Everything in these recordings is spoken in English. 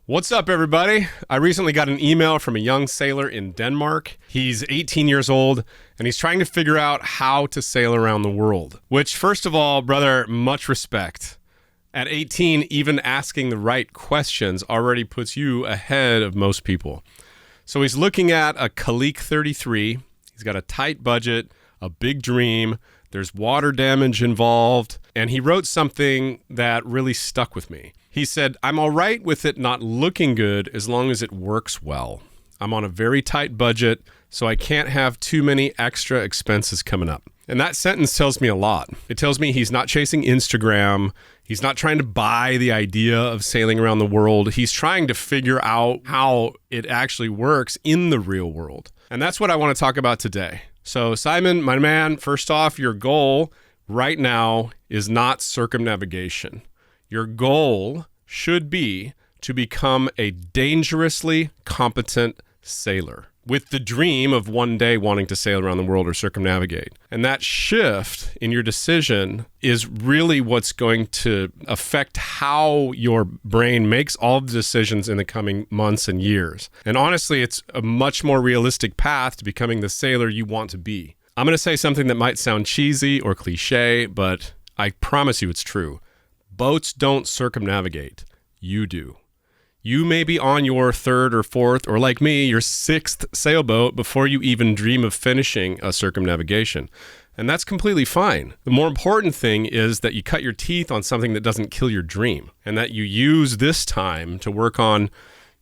What's up, everybody? I recently got an email from a young sailor in Denmark. He's 18 years old, and he's trying to figure out how to sail around the world. Which, first of all, brother, much respect. At 18, even asking the right questions already puts you ahead of most people. So he's looking at a Kalik 33. He's got a tight budget, a big dream. There's water damage involved. And he wrote something that really stuck with me. He said, "I'm all right with it not looking good as long as it works well. I'm on a very tight budget, so I can't have too many extra expenses coming up." And that sentence tells me a lot. It tells me he's not chasing Instagram. He's not trying to buy the idea of sailing around the world. He's trying to figure out how it actually works in the real world. And that's what I want to talk about today. So Simon, my man, first off, your goal right now is not circumnavigation. Your goal should be to become a dangerously competent sailor with the dream of one day wanting to sail around the world or circumnavigate. And that shift in your decision is really what's going to affect how your brain makes all the decisions in the coming months and years. And honestly, it's a much more realistic path to becoming the sailor you want to be. I'm going to say something that might sound cheesy or cliche, but I promise you it's true. Boats don't circumnavigate. You do. You may be on your third or fourth, or like me, your sixth sailboat before you even dream of finishing a circumnavigation. And that's completely fine. The more important thing is that you cut your teeth on something that doesn't kill your dream, and that you use this time to work on,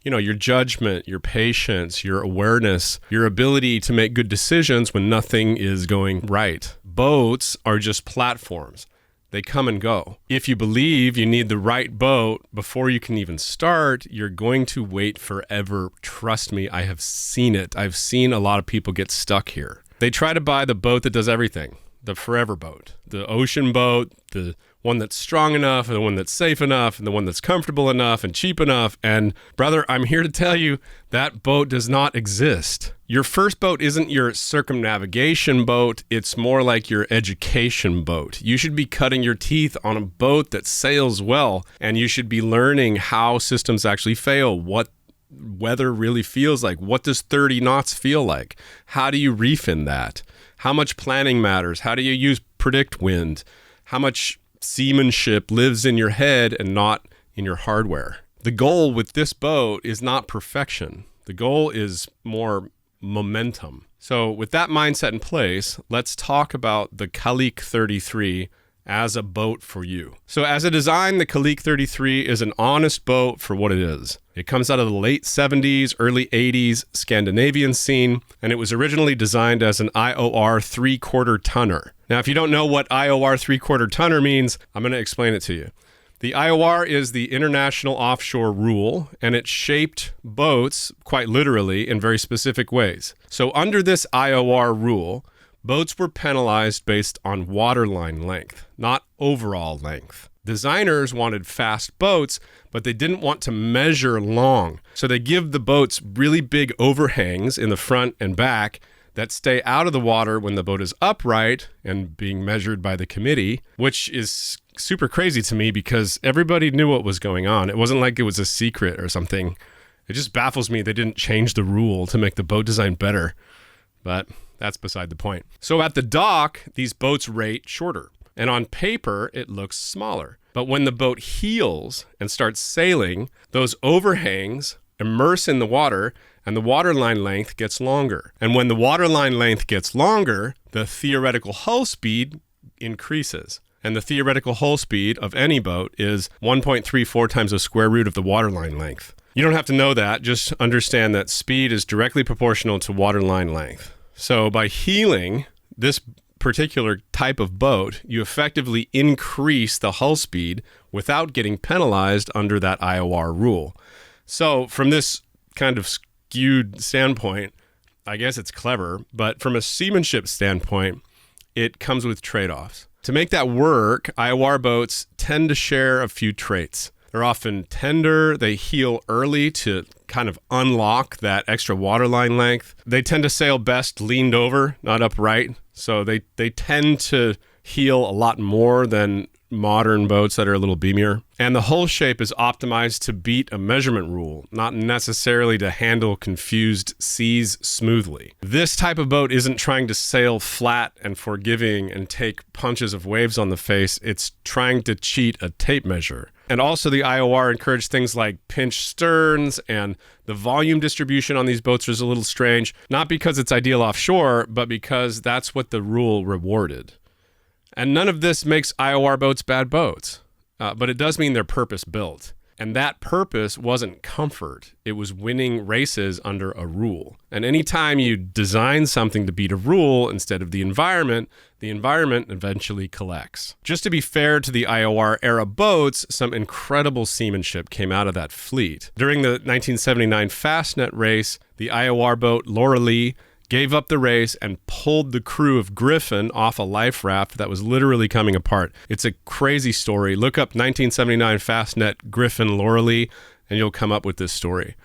your judgment, your patience, your awareness, your ability to make good decisions when nothing is going right. Boats are just platforms. They come and go. If you believe you need the right boat before you can even start, you're going to wait forever. Trust me, I have seen it. I've seen a lot of people get stuck here. They try to buy the boat that does everything, the forever boat, the ocean boat, the one that's strong enough, and the one that's safe enough, and the one that's comfortable enough and cheap enough. And brother, I'm here to tell you that boat does not exist. Your first boat isn't your circumnavigation boat. It's more like your education boat. You should be cutting your teeth on a boat that sails well, and you should be learning how systems actually fail, what weather really feels like. What does 30 knots feel like? How do you reef in that? How much planning matters? How do you use predict wind? How much seamanship lives in your head and not in your hardware? The goal with this boat is not perfection. The goal is more momentum. So with that mindset in place, let's talk about the Kalik 33 as a boat for you. So as a design, the Kalik 33 is an honest boat for what it is. It comes out of the late 70s, early 80s Scandinavian scene, and it was originally designed as an IOR 3/4 tonner. Now, if you don't know what IOR 3/4 tonner means, I'm going to explain it to you. The IOR is the International Offshore Rule, and it shaped boats, quite literally, in very specific ways. So under this IOR rule, boats were penalized based on waterline length, not overall length. Designers wanted fast boats, but they didn't want to measure long. So they give the boats really big overhangs in the front and back that stay out of the water when the boat is upright and being measured by the committee, which is super crazy to me because everybody knew what was going on. It wasn't like it was a secret or something. It just baffles me they didn't change the rule to make the boat design better. But that's beside the point. So at the dock, these boats rate shorter. And on paper, it looks smaller. But when the boat heels and starts sailing, those overhangs immerse in the water and the waterline length gets longer. And when the waterline length gets longer, the theoretical hull speed increases. And the theoretical hull speed of any boat is 1.34 times the square root of the waterline length. You don't have to know that, just understand that speed is directly proportional to waterline length. So by heeling this particular type of boat, you effectively increase the hull speed without getting penalized under that IOR rule. So from this kind of skewed standpoint, I guess it's clever, but from a seamanship standpoint, it comes with trade-offs. To make that work, IOR boats tend to share a few traits. They're often tender. They heel early to kind of unlock that extra waterline length. They tend to sail best leaned over, not upright. So they tend to heel a lot more than modern boats that are a little beamier. And the hull shape is optimized to beat a measurement rule, not necessarily to handle confused seas smoothly. This type of boat isn't trying to sail flat and forgiving and take punches of waves on the face. It's trying to cheat a tape measure. And also the IOR encouraged things like pinch sterns, and the volume distribution on these boats is a little strange, not because it's ideal offshore, but because that's what the rule rewarded. And none of this makes IOR boats bad boats, but it does mean they're purpose-built. And that purpose wasn't comfort. It was winning races under a rule. And anytime you design something to beat a rule instead of the environment eventually collects. Just to be fair to the IOR era boats, some incredible seamanship came out of that fleet. During the 1979 Fastnet race, the IOR boat Laura Lee gave up the race and pulled the crew of Griffin off a life raft that was literally coming apart. It's a crazy story. Look up 1979 Fastnet Griffin Laura Lee, and you'll come up with this story.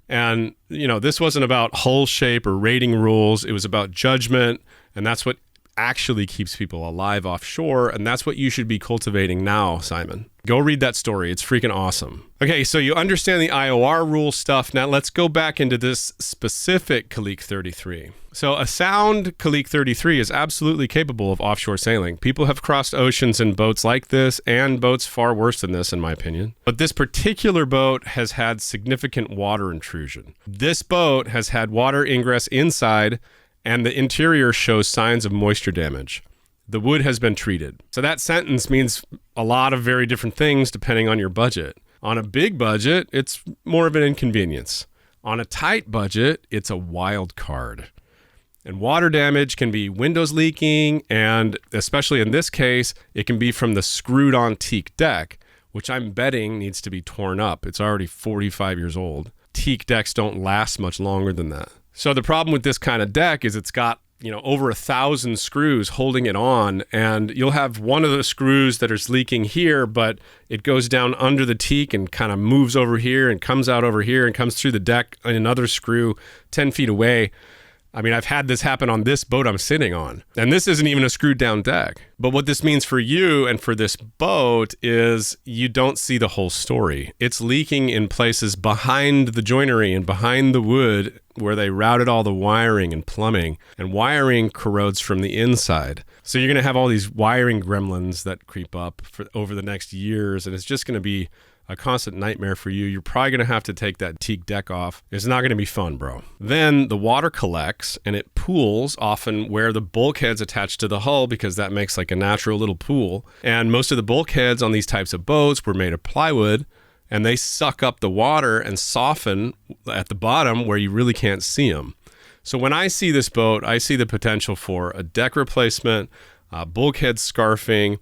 And, this wasn't about hull shape or rating rules. It was about judgment, and that's what actually keeps people alive offshore, and that's what you should be cultivating now, Simon. Go read that story. It's freaking awesome. Okay, so you understand the IOR rule stuff. Now let's go back into this specific Kalik 33. So a sound Kalik 33 is absolutely capable of offshore sailing. People have crossed oceans in boats like this, and boats far worse than this, in my opinion. But this particular boat has had significant water intrusion. This boat has had water ingress inside, and the interior shows signs of moisture damage. The wood has been treated. So that sentence means a lot of very different things depending on your budget. On a big budget, it's more of an inconvenience. On a tight budget, it's a wild card. And water damage can be windows leaking, and especially in this case, it can be from the screwed on teak deck, which I'm betting needs to be torn up. It's already 45 years old. Teak decks don't last much longer than that. So the problem with this kind of deck is it's got, over 1,000 screws holding it on, and you'll have one of the screws that is leaking here, but it goes down under the teak and kind of moves over here and comes out over here and comes through the deck in another screw 10 feet away. I mean, I've had this happen on this boat I'm sitting on, and this isn't even a screwed down deck. But what this means for you and for this boat is you don't see the whole story. It's leaking in places behind the joinery and behind the wood where they routed all the wiring and plumbing, and wiring corrodes from the inside. So you're going to have all these wiring gremlins that creep up over the next years, and it's just going to be a constant nightmare for you. You're probably going to have to take that teak deck off. It's not going to be fun, bro. Then the water collects and it pools often where the bulkheads attach to the hull, because that makes like a natural little pool. And most of the bulkheads on these types of boats were made of plywood, and they suck up the water and soften at the bottom where you really can't see them. So when I see this boat, I see the potential for a deck replacement, bulkhead scarfing.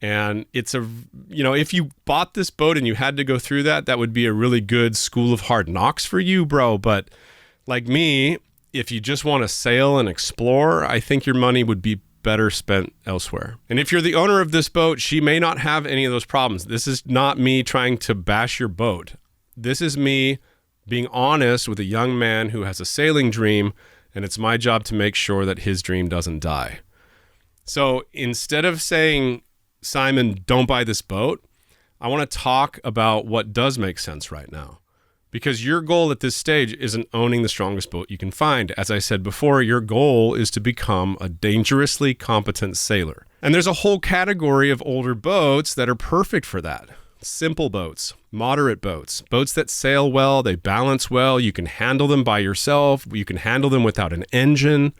And it's if you bought this boat and you had to go through that, that would be a really good school of hard knocks for you, bro. But like me, if you just want to sail and explore, I think your money would be better spent elsewhere. And if you're the owner of this boat, she may not have any of those problems. This is not me trying to bash your boat. This is me being honest with a young man who has a sailing dream, and it's my job to make sure that his dream doesn't die. So instead of saying, Simon, don't buy this boat, I want to talk about what does make sense right now. Because your goal at this stage isn't owning the strongest boat you can find. As I said before, your goal is to become a dangerously competent sailor. And there's a whole category of older boats that are perfect for that. Simple boats, moderate boats, boats that sail well, they balance well, you can handle them by yourself, you can handle them without an engine.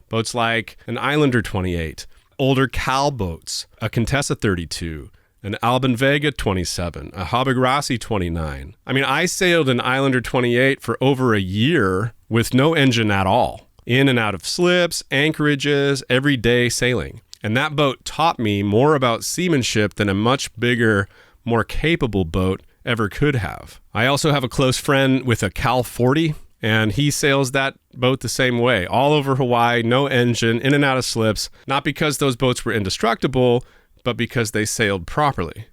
Boats like an Islander 28, older Cal boats, a Contessa 32, an Alban Vega 27, a Hobbegrassi 29. I mean, I sailed an Islander 28 for over a year with no engine at all, in and out of slips, anchorages, everyday sailing. And that boat taught me more about seamanship than a much bigger, more capable boat ever could have. I also have a close friend with a Cal 40, and he sails that boat the same way, all over Hawaii, no engine, in and out of slips, not because those boats were indestructible, but because they sailed properly.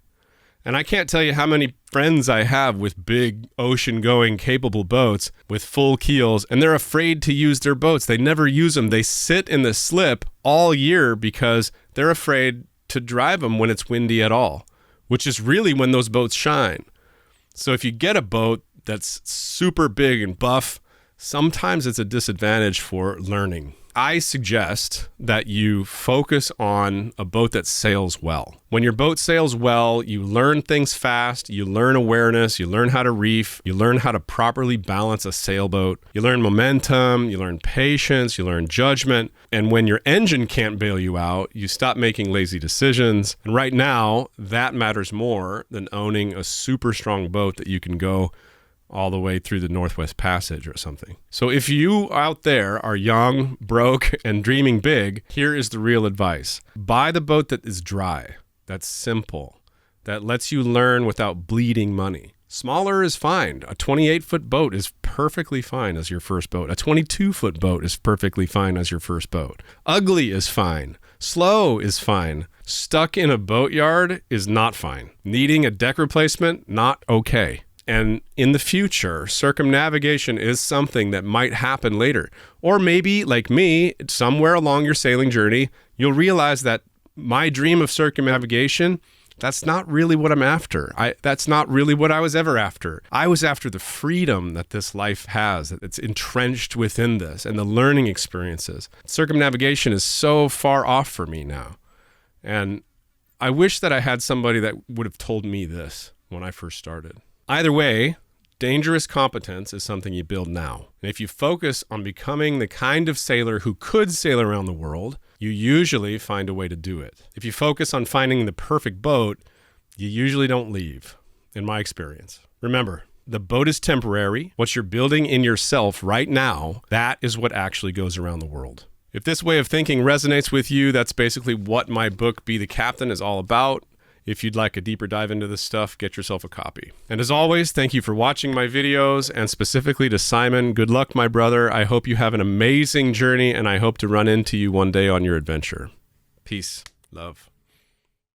And I can't tell you how many friends I have with big ocean-going capable boats with full keels, and they're afraid to use their boats. They never use them. They sit in the slip all year because they're afraid to drive them when it's windy at all, which is really when those boats shine. So if you get a boat that's super big and buff, sometimes it's a disadvantage for learning. I suggest that you focus on a boat that sails well. When your boat sails well, you learn things fast, you learn awareness, you learn how to reef, you learn how to properly balance a sailboat, you learn momentum, you learn patience, you learn judgment. And when your engine can't bail you out, you stop making lazy decisions. And right now, that matters more than owning a super strong boat that you can go all the way through the Northwest Passage or something. So if you out there are young, broke, and dreaming big, here is the real advice. Buy the boat that is dry, that's simple, that lets you learn without bleeding money. Smaller is fine. A 28-foot boat is perfectly fine as your first boat. A 22-foot boat is perfectly fine as your first boat. Ugly is fine. Slow is fine. Stuck in a boatyard is not fine. Needing a deck replacement, not okay. And in the future, circumnavigation is something that might happen later. Or maybe, like me, somewhere along your sailing journey, you'll realize that my dream of circumnavigation, that's not really what I'm after. That's not really what I was ever after. I was after the freedom that this life has, that it's entrenched within this, and the learning experiences. Circumnavigation is so far off for me now. And I wish that I had somebody that would have told me this when I first started. Either way, dangerous competence is something you build now. And if you focus on becoming the kind of sailor who could sail around the world, you usually find a way to do it. If you focus on finding the perfect boat, you usually don't leave, in my experience. Remember, the boat is temporary. What you're building in yourself right now, that is what actually goes around the world. If this way of thinking resonates with you, that's basically what my book, Be the Captain, is all about. If you'd like a deeper dive into this stuff, get yourself a copy. And as always, thank you for watching my videos, and specifically to Simon, good luck, my brother. I hope you have an amazing journey, and I hope to run into you one day on your adventure. Peace. Love.